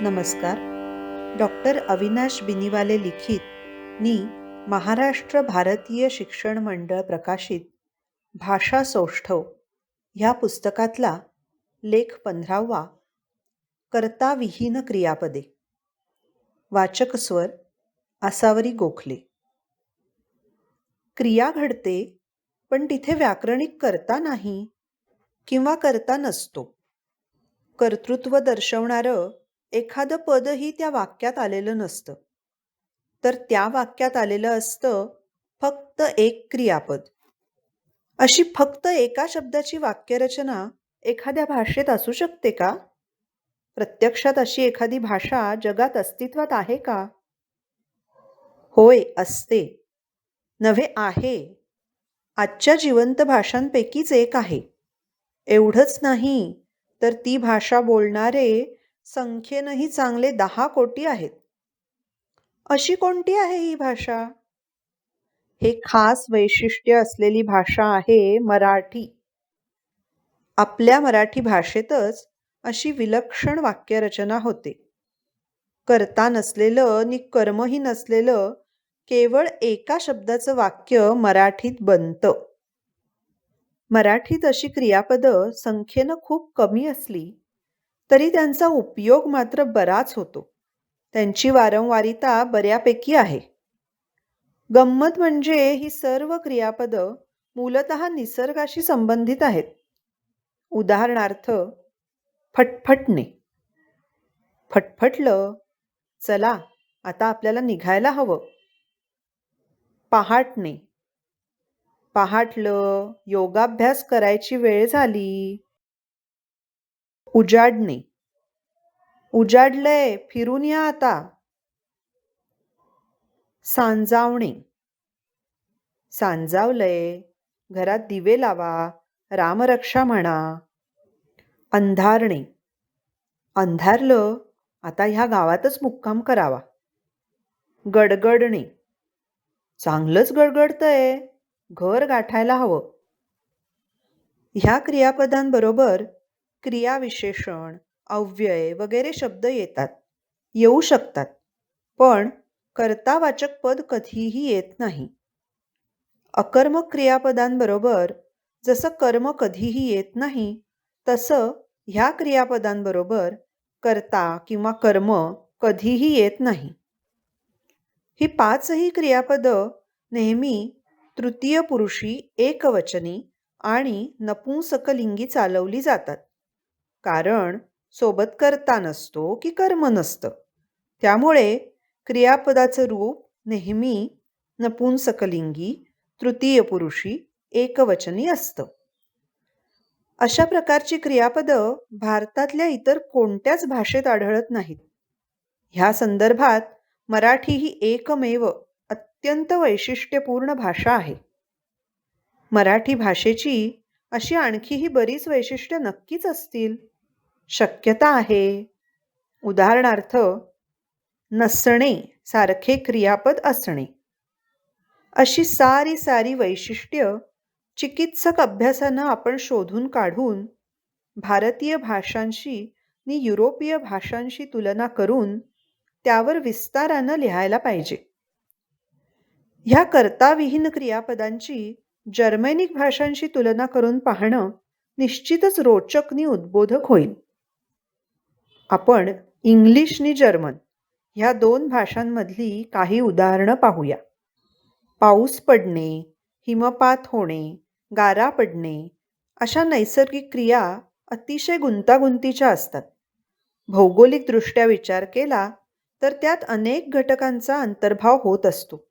नमस्कार. डॉक्टर अविनाश बिनीवाले लिखित नी महाराष्ट्र भारतीय शिक्षण मंडळ प्रकाशित भाषा सौष्ठव ह्या पुस्तकातला लेख 15वा कर्ताविहीन क्रियापदे. वाचक स्वर आसावरी गोखले. क्रिया घडते पण तिथे व्याकरणिक कर्ता नाही किंवा कर्ता नसतो. कर्तृत्व दर्शवणारं एखादं पदही त्या वाक्यात आलेलं नसतं, तर त्या वाक्यात आलेलं असतं फक्त एक क्रियापद. अशी फक्त एका शब्दाची वाक्यरचना एखाद्या भाषेत असू शकते का? प्रत्यक्षात अशी एखादी भाषा जगात अस्तित्वात आहे का? होय, असते. नव्हे, आहे. आजच्या जिवंत भाषांपैकीच एक आहे. एवढंच नाही तर ती भाषा बोलणारे संख्येनंही चांगले 10 कोटी आहेत. अशी कोणती आहे ही भाषा? हे खास वैशिष्ट्य असलेली भाषा आहे मराठी. आपल्या मराठी भाषेतच अशी विलक्षण वाक्यरचना होते. कर्ता नसलेलं आणि कर्मही नसलेलं केवळ एका शब्दाचं वाक्य मराठीत बनतं. मराठीत अशी क्रियापदं संख्येनं खूप कमी असली तरी त्यांचा उपयोग मात्र बराच होतो. त्यांची वारंवारिता बऱ्यापैकी आहे. गंमत म्हणजे ही सर्व क्रियापदं मूलतः निसर्गाशी संबंधित आहेत. उदाहरणार्थ, फटफटणे. फटफटलं, चला आता आपल्याला निघायला हवं. पहाटणे. पहाटलं, योगाभ्यास करायची वेळ झाली. उजाडणे. उजाडलंय, फिरून या आता. सांजावणे. सांजावलंय, घरात दिवे लावा, रामरक्षा म्हणा. अंधारणे. अंधारलं, आता ह्या गावातच मुक्काम करावा. गडगडणे. चांगलंच गडगडतंय, घर गाठायला हवं. ह्या क्रियापदांबरोबर क्रियाविशेषण, अव्यय वगैरे शब्द येऊ शकतात, पण कर्तावाचक पद कधीही येत नाही. अकर्मक क्रियापदांबरोबर जसं कर्म कधीही येत नाही, तसं ह्या क्रियापदांबरोबर कर्ता किंवा कर्म कधीही येत नाही. ही 5ही क्रियापदं नेहमी तृतीय पुरुषी एकवचनी आणि नपुंसकलिंगी चालवली जातात. कारण सोबत कर्ता नसतो की कर्म नसतं. त्यामुळे क्रियापदाचं रूप नेहमी नपुंसकलिंगी, तृतीय पुरुषी, एकवचनी असतं. अशा प्रकारची क्रियापदं भारतातल्या इतर कोणत्याच भाषेत आढळत नाहीत. ह्या संदर्भात मराठी ही एकमेव अत्यंत वैशिष्ट्यपूर्ण भाषा आहे. मराठी भाषेची अशी आणखीही बरीच वैशिष्ट्य नक्कीच असतील. शक्यता आहे. उदाहरणार्थ, नसणे सारखे क्रियापद असणे. अशी सारी वैशिष्ट्य चिकित्सक अभ्यासानं आपण शोधून काढून भारतीय भाषांशी आणि युरोपीय भाषांशी तुलना करून त्यावर विस्तारानं लिहायला पाहिजे. ह्या कर्ताविहीन क्रियापदांची जर्मेनिक भाषांशी तुलना करून पाहणं निश्चितच रोचक आणि उद्बोधक होईल. आपण इंग्लिश आणि जर्मन ह्या 2 भाषांमधली काही उदाहरणं पाहूया. पाऊस पडणे, हिमपात होणे, गारा पडणे अशा नैसर्गिक क्रिया अतिशय गुंतागुंतीच्या असतात. भौगोलिकदृष्ट्या विचार केला तर त्यात अनेक घटकांचा अंतर्भाव होत असतो.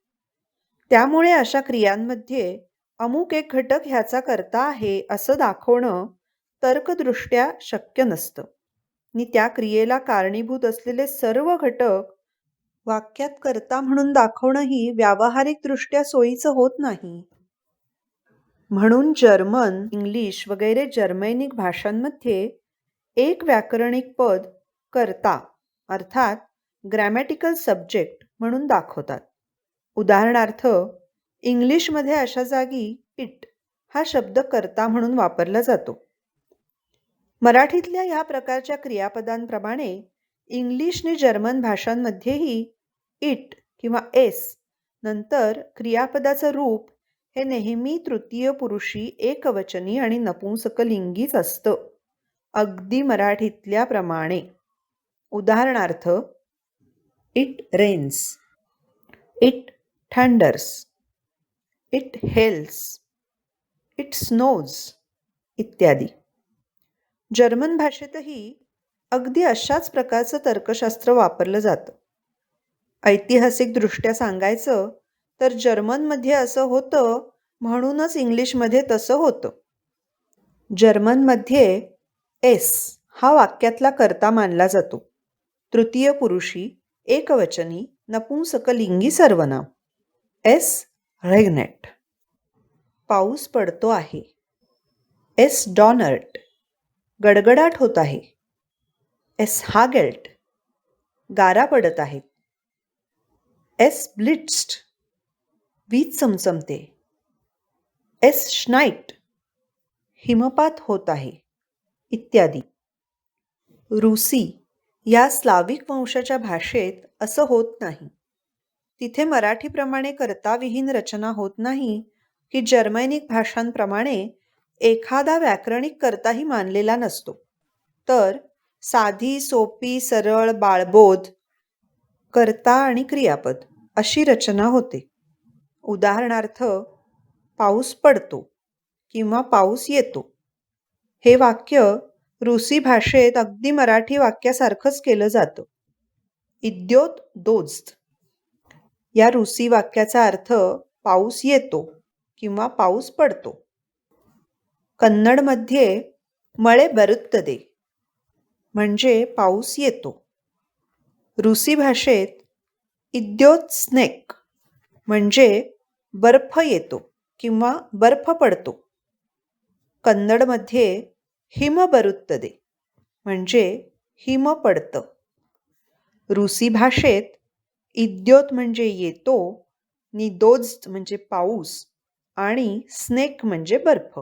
त्यामुळे अशा क्रियांमध्ये अमुक एक घटक ह्याचा कर्ता आहे असं दाखवणं तर्कदृष्ट्या शक्य नसतं. आणि त्या क्रियेला कारणीभूत असलेले सर्व घटक वाक्यात कर्ता म्हणून दाखवणंही व्यावहारिकदृष्ट्या सोयीचं होत नाही. म्हणून जर्मन, इंग्लिश वगैरे जर्मेनिक भाषांमध्ये एक व्याकरणिक पद कर्ता अर्थात ग्रॅमॅटिकल सब्जेक्ट म्हणून दाखवतात. उदाहरणार्थ, इंग्लिशमध्ये अशा जागी इट हा शब्द कर्ता म्हणून वापरला जातो. मराठीतल्या ह्या प्रकारच्या क्रियापदांप्रमाणे इंग्लिश आणि जर्मन भाषांमध्येही इट किंवा एस नंतर क्रियापदाचं रूप हे नेहमी तृतीय पुरुषी एकवचनी आणि नपुंसकलिंगीच असतं. अगदी मराठीतल्याप्रमाणे. उदाहरणार्थ, it rains, it thunders, it hails, it snows इत्यादी. जर्मन भाषेतही अगदी अशाच प्रकारचं तर्कशास्त्र वापरलं जातं. ऐतिहासिकदृष्ट्या सांगायचं तर जर्मनमध्ये असं होतं म्हणूनच इंग्लिशमध्ये तसं होतं. जर्मनमध्ये एस हा वाक्यातला कर्ता मानला जातो. तृतीय पुरुषी एकवचनी नपुंसकलिंगी सर्वनाम. एस रेग्नेट, पाऊस पडतो आहे. एस डॉनर्ट, गडगडाट होत आहे. एस हागेल्ट, गारा पडत आहेत. एस ब्लिट्स्ट, वीज चमचमते. एस श्नाईट, हिमपात होत आहे इत्यादी. रूसी या स्लाविक वंशाच्या भाषेत असं होत नाही. तिथे मराठीप्रमाणे कर्ताविहीन रचना होत नाही की जर्मनिक भाषांप्रमाणे एखादा व्याकरणिक कर्ताही मानलेला नसतो. तर साधी, सोपी, सरळ, बाळबोध, कर्ता आणि क्रियापद अशी रचना होते. उदाहरणार्थ, पाऊस पडतो किंवा पाऊस येतो. हे वाक्य रूसी भाषेत अगदी मराठी वाक्यासारखंच केलं जातं. इद्योत दोस्त या रूसी वाक्याचा अर्थ पाऊस येतो किंवा पाऊस पडतो. कन्नडमध्ये मळे बरुत्तदे म्हणजे पाऊस येतो. रूसी भाषेत इद्योत स्नेक म्हणजे बर्फ येतो किंवा बर्फ पडतो. कन्नडमध्ये हिम बरुत्तदे म्हणजे हिम पडतं. रूसी भाषेत इद्योत म्हणजे येतो, निदोज्त म्हणजे पाऊस आणि स्नेक म्हणजे बर्फ.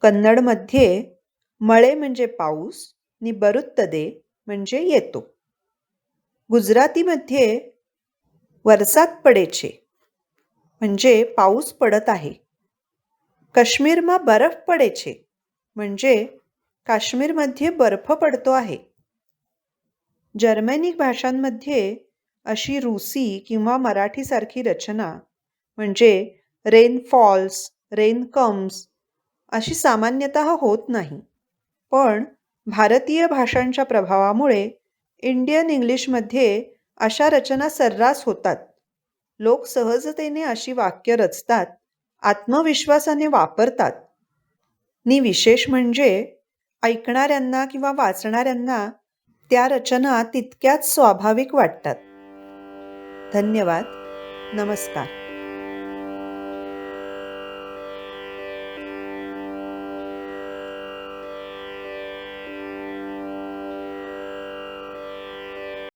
कन्नडमध्ये मळे म्हणजे पाऊस नि बरुत्तदे म्हणजे येतो. गुजरातीमध्ये वरसाद पडेचे म्हणजे पाऊस पडत आहे. काश्मीरमा बर्फ पडेचे म्हणजे काश्मीरमध्ये बर्फ पडतो आहे. जर्मनिक भाषांमध्ये अशी रूसी किंवा मराठीसारखी रचना म्हणजे रेन फॉल्स, रेन कम्स अशी सामान्यतः होत नाही. पण भारतीय भाषांच्या प्रभावामुळे इंडियन इंग्लिशमध्ये अशा रचना सर्रास होतात. लोक सहजतेने अशी वाक्य रचतात, आत्मविश्वासाने वापरतात. नि विशेष म्हणजे ऐकणाऱ्यांना किंवा वाचणाऱ्यांना त्या रचना तितक्याच स्वाभाविक वाटतात. धन्यवाद. नमस्कार.